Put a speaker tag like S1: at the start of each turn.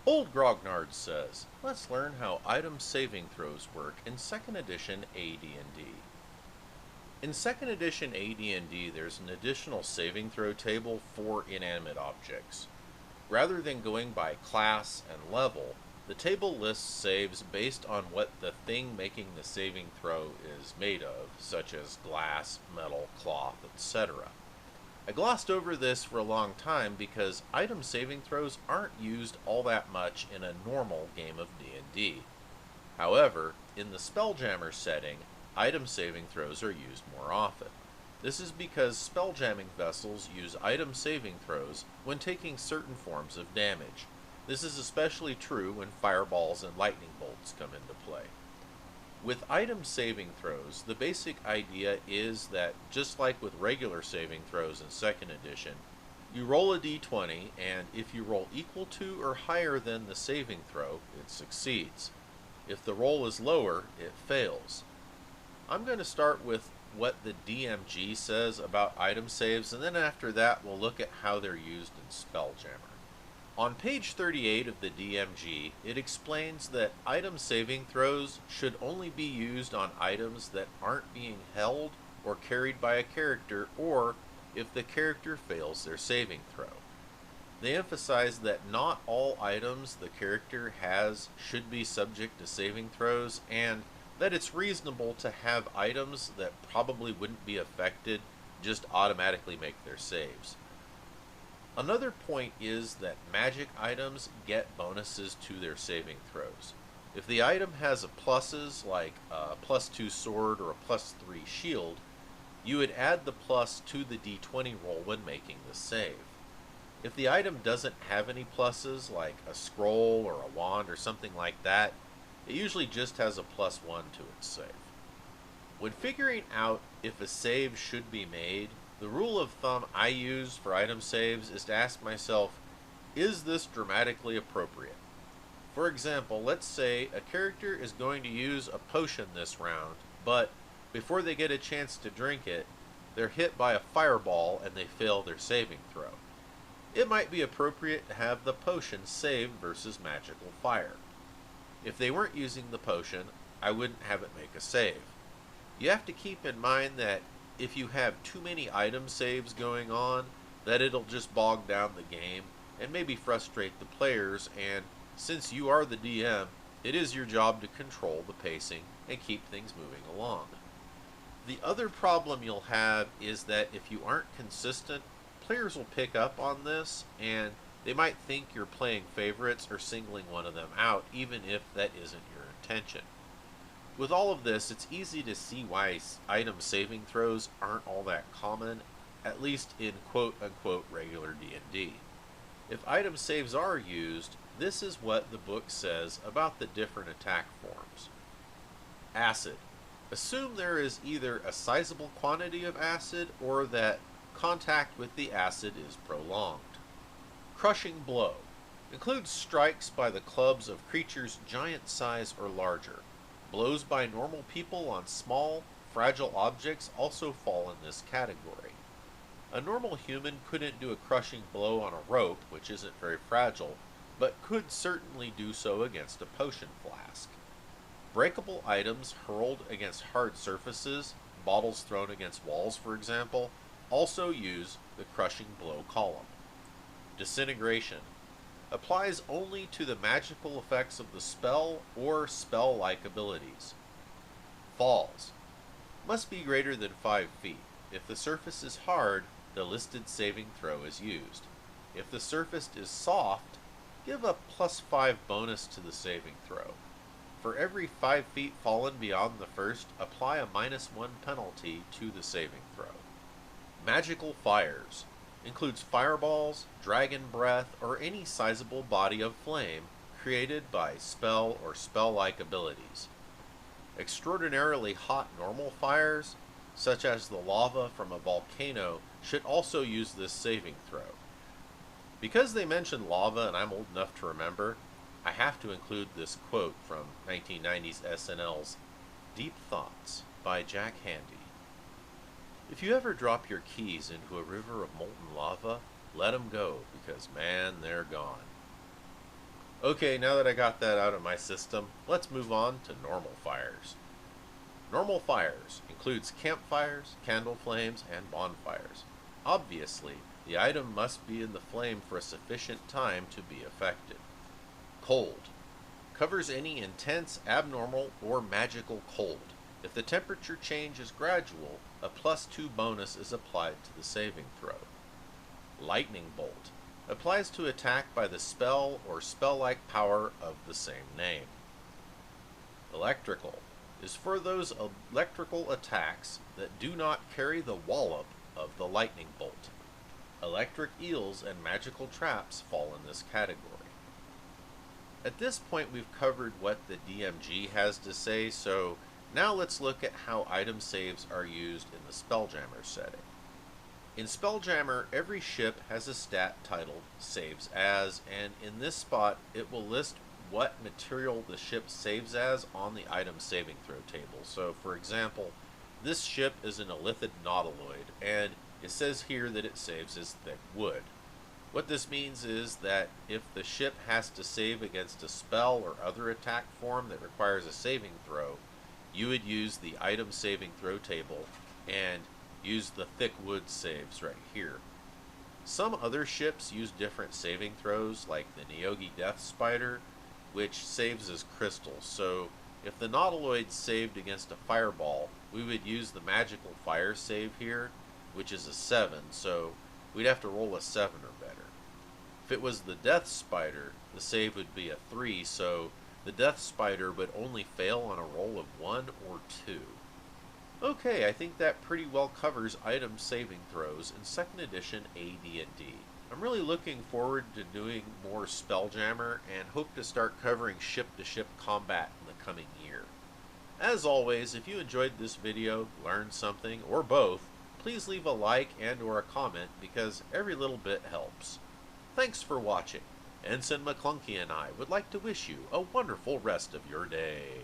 S1: Old Grognard says, let's learn how item saving throws work in 2nd edition AD&D. In 2nd edition AD&D, there's an additional saving throw table for inanimate objects. Rather than going by class and level, the table lists saves based on what the thing making the saving throw is made of, such as glass, metal, cloth, etc. I glossed over this for a long time because item saving throws aren't used all that much in a normal game of D&D. However, in the Spelljammer setting, item saving throws are used more often. This is because spelljamming vessels use item saving throws when taking certain forms of damage. This is especially true when fireballs and lightning bolts come into play. With item saving throws, the basic idea is that, just like with regular saving throws in 2nd edition, you roll a d20, and if you roll equal to or higher than the saving throw, it succeeds. If the roll is lower, it fails. I'm going to start with what the DMG says about item saves, and then after that we'll look at how they're used in Spelljammer. On page 38 of the DMG, it explains that item saving throws should only be used on items that aren't being held or carried by a character, or if the character fails their saving throw. They emphasize that not all items the character has should be subject to saving throws, and that it's reasonable to have items that probably wouldn't be affected just automatically make their saves. Another point is that magic items get bonuses to their saving throws. If the item has a pluses, like a +2 sword or a +3 shield, you would add the plus to the d20 roll when making the save. If the item doesn't have any pluses, like a scroll or a wand or something like that, it usually just has a +1 to its save. When figuring out if a save should be made, the rule of thumb I use for item saves is to ask myself, is this dramatically appropriate? For example, let's say a character is going to use a potion this round, but before they get a chance to drink it, they're hit by a fireball and they fail their saving throw. It might be appropriate to have the potion saved versus magical fire. If they weren't using the potion, I wouldn't have it make a save. You have to keep in mind that if you have too many item saves going on, that it'll just bog down the game and maybe frustrate the players, and since you are the DM, it is your job to control the pacing and keep things moving along. The other problem you'll have is that if you aren't consistent, players will pick up on this, and they might think you're playing favorites or singling one of them out, even if that isn't your intention. With all of this, it's easy to see why item saving throws aren't all that common, at least in quote-unquote regular D&D. If item saves are used, this is what the book says about the different attack forms. Acid. Assume there is either a sizable quantity of acid or that contact with the acid is prolonged. Crushing blow. Includes strikes by the clubs of creatures giant size or larger. Blows by normal people on small, fragile objects also fall in this category. A normal human couldn't do a crushing blow on a rope, which isn't very fragile, but could certainly do so against a potion flask. Breakable items hurled against hard surfaces, bottles thrown against walls for example, also use the crushing blow column. Disintegration. Applies only to the magical effects of the spell or spell-like abilities. Falls. Must be greater than 5 feet. If the surface is hard, the listed saving throw is used. If the surface is soft, give a +5 bonus to the saving throw. For every 5 feet fallen beyond the first, apply a -1 penalty to the saving throw. Magical fires. Includes fireballs, dragon breath, or any sizable body of flame created by spell or spell-like abilities. Extraordinarily hot normal fires, such as the lava from a volcano, should also use this saving throw. Because they mention lava and I'm old enough to remember, I have to include this quote from 1990's SNL's Deep Thoughts by Jack Handey. If you ever drop your keys into a river of molten lava, let 'em go, because man, they're gone. Okay, now that I got that out of my system, let's move on to normal fires. Normal fires includes campfires, candle flames, and bonfires. Obviously, the item must be in the flame for a sufficient time to be effective. Cold covers any intense, abnormal, or magical cold. If the temperature change is gradual, a +2 bonus is applied to the saving throw. Lightning bolt applies to attack by the spell or spell-like power of the same name. Electrical is for those electrical attacks that do not carry the wallop of the lightning bolt. Electric eels and magical traps fall in this category. At this point we've covered what the DMG has to say, so now let's look at how item saves are used in the Spelljammer setting. In Spelljammer, every ship has a stat titled Saves As, and in this spot it will list what material the ship saves as on the item saving throw table. So for example, this ship is an Illithid Nautiloid, and it says here that it saves as thick wood. What this means is that if the ship has to save against a spell or other attack form that requires a saving throw, you would use the item saving throw table and use the thick wood saves right here. Some other ships use different saving throws, like the Neogi Death Spider, which saves as crystals. So if the Nautiloid saved against a fireball, we would use the magical fire save here, which is a 7, so we'd have to roll a 7 or better. If it was the Death Spider, the save would be a 3, so the Death Spider would only fail on a roll of 1 or 2. Okay, I think that pretty well covers item saving throws in 2nd edition AD&D. I'm really looking forward to doing more Spelljammer and hope to start covering ship-to-ship combat in the coming year. As always, if you enjoyed this video, learned something, or both, please leave a like and or a comment because every little bit helps. Thanks for watching. Ensign McClunky and I would like to wish you a wonderful rest of your day.